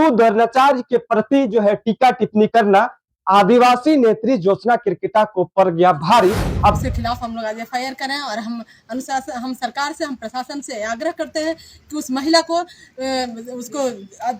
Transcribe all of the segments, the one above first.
गुरु द्रोणाचार्य के प्रति जो है टीका टिप्पणी करना आदिवासी नेत्री ज्योत्सना किरकिटा को पड़ गया भारी। अब इसके खिलाफ हम लोग आज FIR करें और हम सरकार से, हम प्रशासन से आग्रह करते हैं कि उस महिला को उसको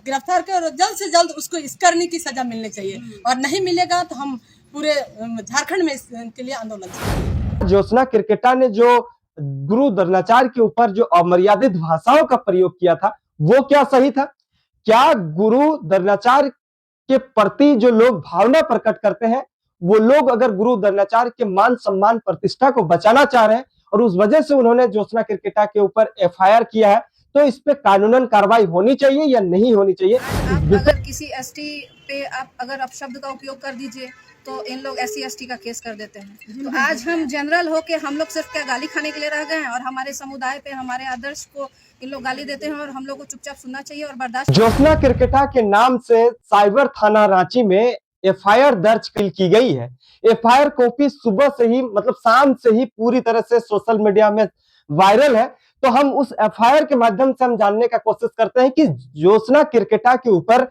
गिरफ्तार कर और जल्द से जल्द उसको इस करने की सजा मिलनी चाहिए, और नहीं मिलेगा तो हम पूरे झारखंड में इसके लिए आंदोलन करेंगे। ज्योत्सना किरकिटा ने जो गुरु द्रोणाचार्य के ऊपर जो अमर्यादित भाषाओं का प्रयोग किया था वो क्या सही था? क्या गुरु द्रोणाचार्य के प्रति जो लोग भावना प्रकट करते हैं वो लोग अगर गुरु द्रोणाचार्य के मान सम्मान प्रतिष्ठा को बचाना चाह रहे हैं और उस वजह से उन्होंने ज्योत्सना किरकिटा के ऊपर FIR किया है, तो इस पे कानूनन कार्रवाई होनी चाहिए या नहीं होनी चाहिए? आप अगर किसी ST पे अगर आप शब्द का उपयोग कर दीजिए तो इन लोग SC ST का केस कर देते हैं। तो आज हम जनरल होके हम लोग सिर्फ क्या गाली खाने के लिए रह गए हैं, और हमारे समुदाय पे हमारे आदर्श को इन लोग गाली देते हैं और हम लोग को चुपचाप सुनना चाहिए और बर्दाश्त। ज्योत्सना किरकिटा के नाम से साइबर थाना रांची में FIR दर्ज की गई है। FIR कॉपी सुबह से ही मतलब शाम से ही पूरी तरह से सोशल मीडिया में वायरल है। तो हम उस FIR के माध्यम से हम जानने का कोशिश करते हैं कि ज्योत्सना किरकिटा के ऊपर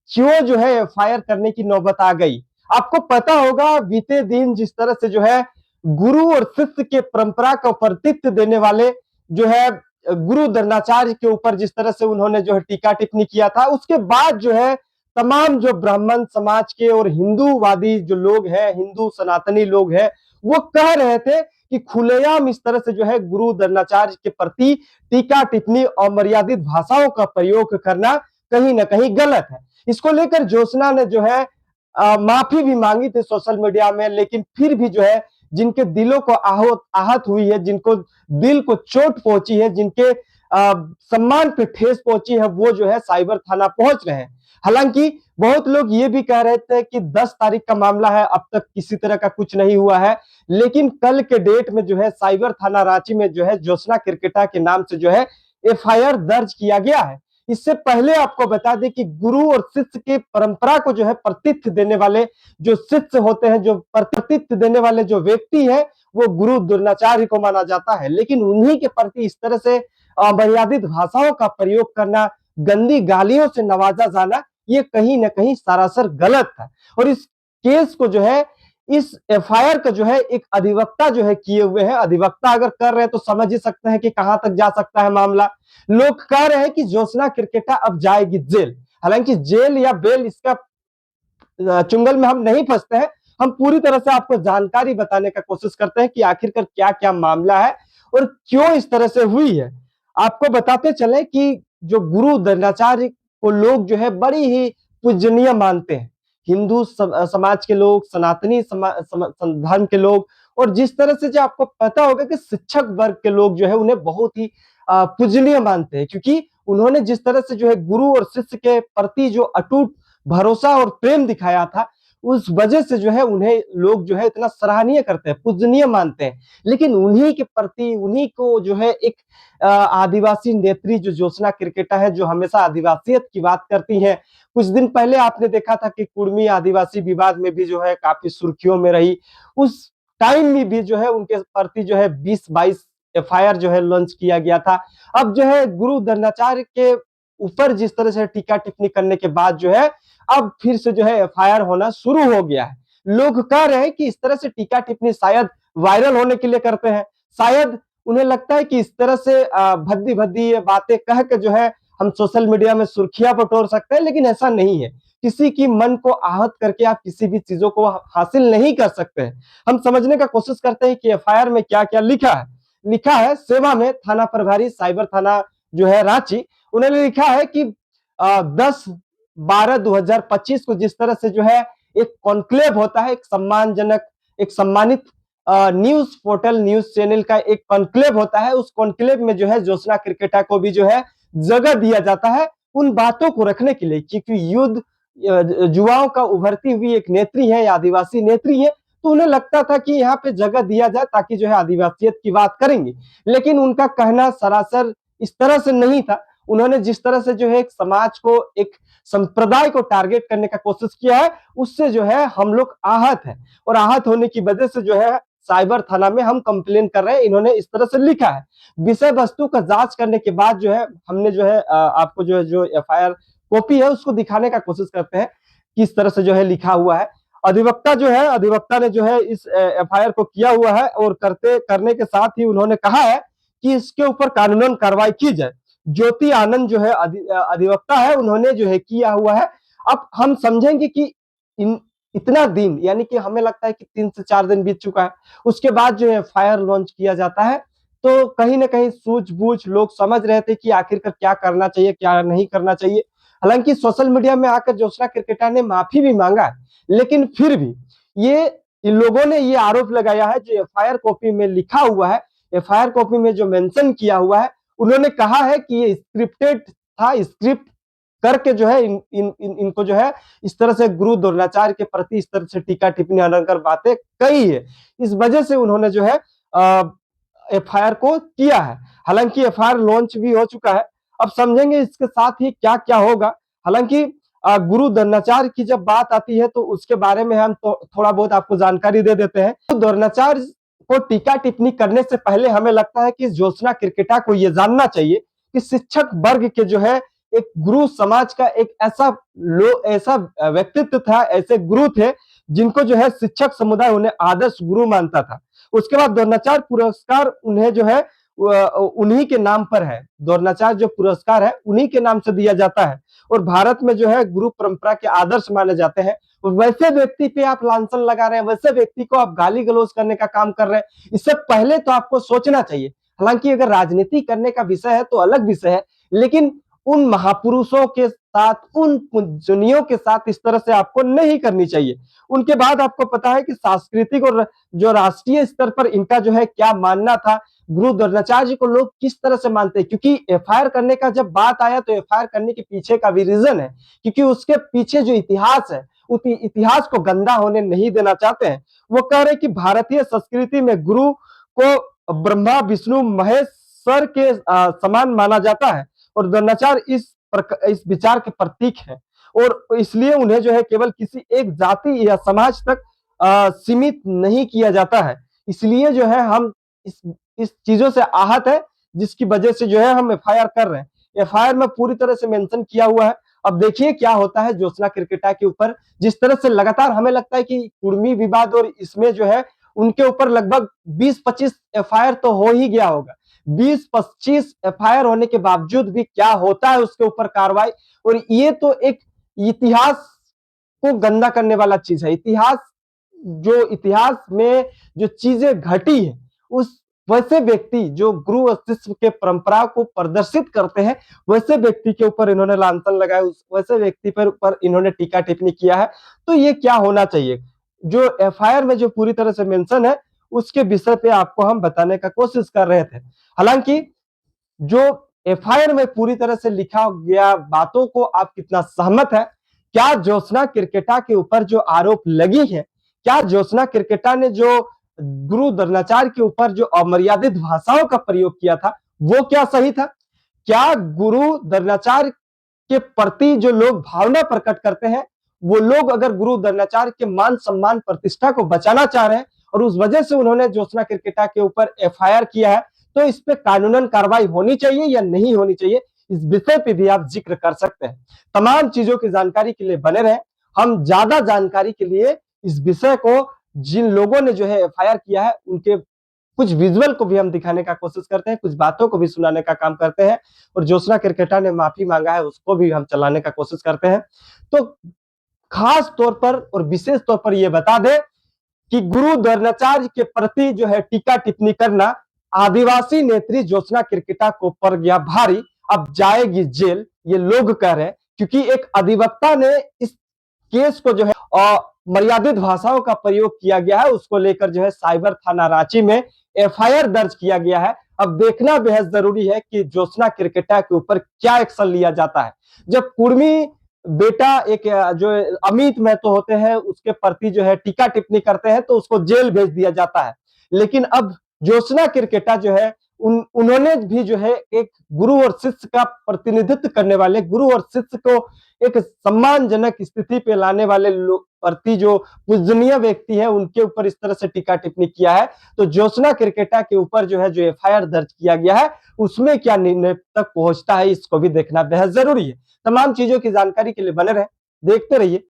क्यों जो है FIR करने की नौबत आ गई। आपको पता होगा बीते दिन जिस तरह से जो है गुरु और शिष्य के परंपरा का प्रतित्व देने वाले जो है गुरु द्रोणाचार्य के ऊपर जिस तरह से उन्होंने जो है टीका टिप्पणी किया था, उसके बाद जो है तमाम जो ब्राह्मण समाज के और हिंदूवादी जो लोग हैं, हिंदू सनातनी लोग हैं, वो कह रहे थे कि खुलेआम इस तरह से जो है गुरु द्रोणाचार्य के प्रति टीका टिप्पणी अमर्यादित भाषाओं का प्रयोग करना कहीं ना कहीं गलत है। इसको लेकर ज्योत्सना ने जो है माफी भी मांगी थी सोशल मीडिया में, लेकिन फिर भी जो है जिनके दिलों को आहत हुई है, जिनको दिल को चोट पहुंची है, जिनके सम्मान पे ठेस पहुंची है, वो जो है साइबर थाना पहुंच रहे हैं। हालांकि बहुत लोग ये भी कह रहे थे कि 10 तारीख का मामला है, अब तक किसी तरह का कुछ नहीं हुआ है, लेकिन कल के डेट में जो है साइबर थाना रांची में जो है ज्योत्सना किरकिटा के नाम से जो है FIR दर्ज किया गया है। इससे पहले आपको बता दें कि गुरु और शिष्य की परंपरा को जो है प्रतित्व देने वाले जो शिष्य होते हैं, जो प्रतित्व देने वाले जो व्यक्ति है, वो गुरु द्रोणाचार्य को माना जाता है, लेकिन उन्हीं के प्रति इस तरह से अमर्यादित भाषाओं का प्रयोग करना, गंदी गालियों से नवाजा जाना, ये कहीं ना कहीं सरासर गलत है। और इस केस को जो है इस FIR का जो है एक अधिवक्ता जो है किए हुए हैं। अधिवक्ता अगर कर रहे हैं तो समझ ही सकते हैं कि कहां तक जा सकता है मामला। लोग कह रहे हैं कि ज्योत्सना किरकिटा अब जाएगी जेल। हालांकि जेल या बेल इसका चुंगल में हम नहीं फंसते हैं, हम पूरी तरह से आपको जानकारी बताने का कोशिश करते हैं कि आखिरकार क्या क्या मामला है और क्यों इस तरह से हुई है। आपको बताते चले कि जो गुरु द्रोणाचार्य को लोग जो है बड़ी ही पूजनीय मानते हैं, हिंदू समाज के लोग, सनातनी धर्म के लोग, और जिस तरह से जो आपको पता होगा कि शिक्षक वर्ग के लोग जो है उन्हें बहुत ही पूजनीय मानते हैं, क्योंकि उन्होंने जिस तरह से जो है गुरु और शिष्य के प्रति जो अटूट भरोसा और प्रेम दिखाया था, उस वजह से जो है उन्हें लोग जो है इतना सराहनीय करते हैं, पूजनीय मानते हैं। लेकिन उन्हीं के प्रति, उन्हीं को जो है एक आदिवासी नेत्री जो ज्योत्सना किरकिटा है, जो हमेशा आदिवासियत की बात करती है, कुछ दिन पहले आपने देखा था कि कुर्मी आदिवासी विवाद में भी जो है काफी सुर्खियों में रही। उस टाइम में भी जो है उनके प्रति जो है 20-22 FIR जो है लॉन्च किया गया था। अब जो है गुरु द्रोणाचार्य के ऊपर जिस तरह से टीका टिप्पणी करने के बाद जो है अब फिर से जो है FIR होना शुरू हो गया है। लोग कह रहे हैं कि इस तरह से टीका टिप्पणी शायद वायरल होने के लिए करते हैं, शायद उन्हें लगता है कि इस तरह से भद्दी भद्दी बातें कह के जो है हम सोशल मीडिया में सुर्खियां बटोर सकते हैं, लेकिन ऐसा नहीं है। किसी की मन को आहत करके आप किसी भी चीजों को हासिल नहीं कर सकते हैं। हम समझने का कोशिश करते हैं कि FIR में क्या क्या लिखा है। लिखा है सेवा में थाना प्रभारी साइबर थाना जो है रांची, उन्होंने लिखा है कि 10/12/2025 को जिस तरह से जो है एक कॉन्क्लेव होता है, एक सम्मानजनक, एक सम्मानित न्यूज पोर्टल, न्यूज चैनल का एक कॉन्क्लेव होता है, उस कॉन्क्लेव में जो है ज्योत्सना किरकिटा को भी जो है जगह दिया जाता है उन बातों को रखने के लिए, क्योंकि युद्ध युवाओं का उभरती हुई एक नेत्री है, आदिवासी नेत्री है, तो उन्हें लगता था कि यहाँ पे जगह दिया जाए ताकि जो है आदिवासियत की बात करेंगे। लेकिन उनका कहना सरासर इस तरह से नहीं था। उन्होंने जिस तरह से जो है एक समाज को, एक संप्रदाय को टारगेट करने का कोशिश किया है, उससे जो है हम लोग आहत है, और आहत होने की वजह से जो है साइबर थाना में हम कंप्लेन कर रहे हैं। इन्होंने इस तरह से लिखा है। विषय वस्तु का जांच करने के बाद जो है हमने जो है आपको जो है जो FIR कॉपी है उसको दिखाने का कोशिश करते हैं किस तरह से जो है लिखा हुआ है। अधिवक्ता जो है, अधिवक्ता ने जो है इस एफआईआर को किया हुआ है और करने के साथ ही उन्होंने कहा है कि इसके ऊपर कानूनन कार्रवाई की जाए। ज्योति आनंद जो है अधिवक्ता है, उन्होंने जो है किया हुआ है। अब हम समझेंगे कि इतना दिन, यानी कि हमें लगता है कि 3 से 4 दिन बीत चुका है, उसके बाद जो है फायर लॉन्च किया जाता है, तो कहीं ना कहीं सूझबूझ लोग समझ रहे थे कि आखिरकार क्या करना चाहिए, क्या नहीं करना चाहिए। हालांकि सोशल मीडिया में आकर ज्योत्सना किरकेटा ने माफी भी मांगा है, लेकिन फिर भी इन लोगों ने ये आरोप लगाया है जो एफआईआर कॉपी में लिखा हुआ है, एफआईआर कॉपी में जो मेंशन किया हुआ है, उन्होंने कहा है कि ये स्क्रिप्टेड था, स्क्रिप्ट करके जो है इनको जो है इस तरह से गुरु द्रोणाचार्य के प्रति इस तरह से टीका टिप्पणी अलंकार बातें कही है। इस वजह से उन्होंने जो है एफआईआर को किया है। हालांकि एफआईआर लॉन्च भी हो चुका है। अब समझेंगे इसके साथ ही क्या क्या होगा। हालांकि गुरु द्रोणाचार्य की जब बात आती है तो उसके बारे में हम थोड़ा बहुत आपको जानकारी दे देते हैं। तो द्रोणाचार्य को टीका टिप्पणी करने से पहले हमें लगता है कि ज्योत्सना किरकेटा को यह जानना चाहिए कि शिक्षक वर्ग के जो है एक गुरु समाज का एक ऐसा व्यक्तित्व था, ऐसे गुरु थे जिनको जो है शिक्षक समुदाय उन्हें आदर्श गुरु मानता था। उसके बाद द्रोणाचार्य पुरस्कार उन्हें जो है उन्हीं के नाम पर है। द्रोणाचार्य जो पुरस्कार है उन्हीं के नाम से दिया जाता है और भारत में जो है गुरु परंपरा के आदर्श माने जाते हैं। वैसे व्यक्ति पे आप लांछन लगा रहे हैं, वैसे व्यक्ति को आप गाली गलौज करने का काम कर रहे हैं, इससे पहले तो आपको सोचना चाहिए। हालांकि अगर राजनीति करने का विषय है तो अलग विषय है, लेकिन उन महापुरुषों के साथ, उन पूजनीयों के साथ इस तरह से आपको नहीं करनी चाहिए। उनके बाद आपको पता है कि सांस्कृतिक और जो राष्ट्रीय स्तर पर इनका जो है क्या मानना था, गुरु द्रोणाचार्य जी को लोग किस तरह से मानते हैं, क्योंकि एफआईआर करने का जब बात आया तो एफआईआर करने के पीछे का भी रीजन है, क्योंकि उसके पीछे जो इतिहास है उस इतिहास को गंदा होने नहीं देना चाहते हैं। वो कह रहे हैं कि भारतीय संस्कृति में गुरु को ब्रह्मा विष्णु महेश्वर के समान माना जाता है और द्रोणाचार्य इस विचार के प्रतीक है और इसलिए उन्हें जो है केवल किसी एक जाति या समाज तक सीमित नहीं किया जाता है। इसलिए जो है हम इस चीजों से आहत है, जिसकी वजह से जो है हम एफआईआर कर रहे हैं। एफआईआर में पूरी तरह से मेंशन किया हुआ है। अब देखिए क्या होता है ज्योत्सना किरकेटा के ऊपर। जिस तरह से लगातार हमें लगता है कि कुर्मी विवाद और इसमें जो है उनके ऊपर लगभग 20-25 एफआईआर तो हो ही गया होगा। 20-25 एफआईआर होने के बावजूद भी क्या होता है उसके ऊपर कार्रवाई, और ये तो एक इतिहास को गंदा करने वाला चीज है। इतिहास में जो चीजें घटी है, उस वैसे व्यक्ति जो गुरु और शिष्य के परंपरा को प्रदर्शित करते हैं, वैसे व्यक्ति के ऊपर इन्होंने लांछन लगाया, वैसे व्यक्ति पर इन्होंने टीका टिप्पणी किया है। तो ये क्या होना चाहिए, जो एफआईआर में जो पूरी तरह से मेंशन है उसके विषय पे आपको हम बताने का कोशिश कर रहे थे। हालांकि जो एफआईआर में पूरी तरह से लिखा गया बातों को आप कितना सहमत है? क्या ज्योत्सना किरकेटा के ऊपर जो आरोप लगी है, क्या ज्योत्सना किरकेटा ने जो गुरु द्रोणाचार्य के ऊपर जो अमर्यादित भाषाओं का प्रयोग किया था वो क्या सही था? क्या गुरु द्रोणाचार्य के प्रति जो लोग भावना प्रकट करते हैं, वो लोग अगर गुरु द्रोणाचार्य के मान सम्मान प्रतिष्ठा को बचाना चाह रहे हैं और उस वजह से उन्होंने ज्योत्सना किरकेटा के ऊपर एफआईआर किया है, तो इस पे कानूनन कार्रवाई होनी चाहिए या नहीं होनी चाहिए, इस विषय पे भी आप जिक्र कर सकते हैं। तमाम चीजों की जानकारी के लिए बने रहें। हम ज्यादा जानकारी के लिए इस विषय को जिन लोगों ने जो है एफआईआर किया है उनके कुछ विजुअल को भी हम दिखाने का कोशिश करते हैं, कुछ बातों को भी सुनाने का काम करते हैं, और ज्योत्सना किरकेटा ने माफी मांगा है उसको भी हम चलाने का कोशिश करते हैं। तो खास तौर पर और विशेष तौर पर यह बता दें कि गुरु द्रोणाचार्य के प्रति जो है टीका टिप्पणी करना आदिवासी नेत्री ज्योत्सना किरकेटा को पड़ गया भारी, अब जाएगी जेल, ये लोग कह रहे हैं, क्योंकि एक अधिवक्ता ने इस केस को जो है मर्यादित भाषाओं का प्रयोग किया गया है, उसको लेकर जो है साइबर थाना रांची में एफआईआर दर्ज किया गया है। अब देखना बेहद जरूरी है कि ज्योत्सना किरकेटा के ऊपर क्या एक्शन लिया जाता है। जब कुर्मी बेटा एक जो अमित महतो होते हैं उसके प्रति जो है टीका टिप्पणी करते हैं तो उसको जेल भेज दिया जाता है, लेकिन अब ज्योत्सना किरकेटा जो है उन्होंने भी जो है एक गुरु और शिष्य का प्रतिनिधित्व करने वाले, गुरु और शिष्य को एक सम्मानजनक स्थिति पे लाने वाले प्रति जो पूजनीय व्यक्ति है उनके ऊपर इस तरह से टीका टिप्पणी किया है, तो ज्योत्सना किरकेटा के ऊपर जो है जो एफआईआर दर्ज किया गया है उसमें क्या निर्णय तक पहुंचता है, इसको भी देखना बेहद जरूरी है। तमाम चीजों की जानकारी के लिए बने रहे, देखते रहिए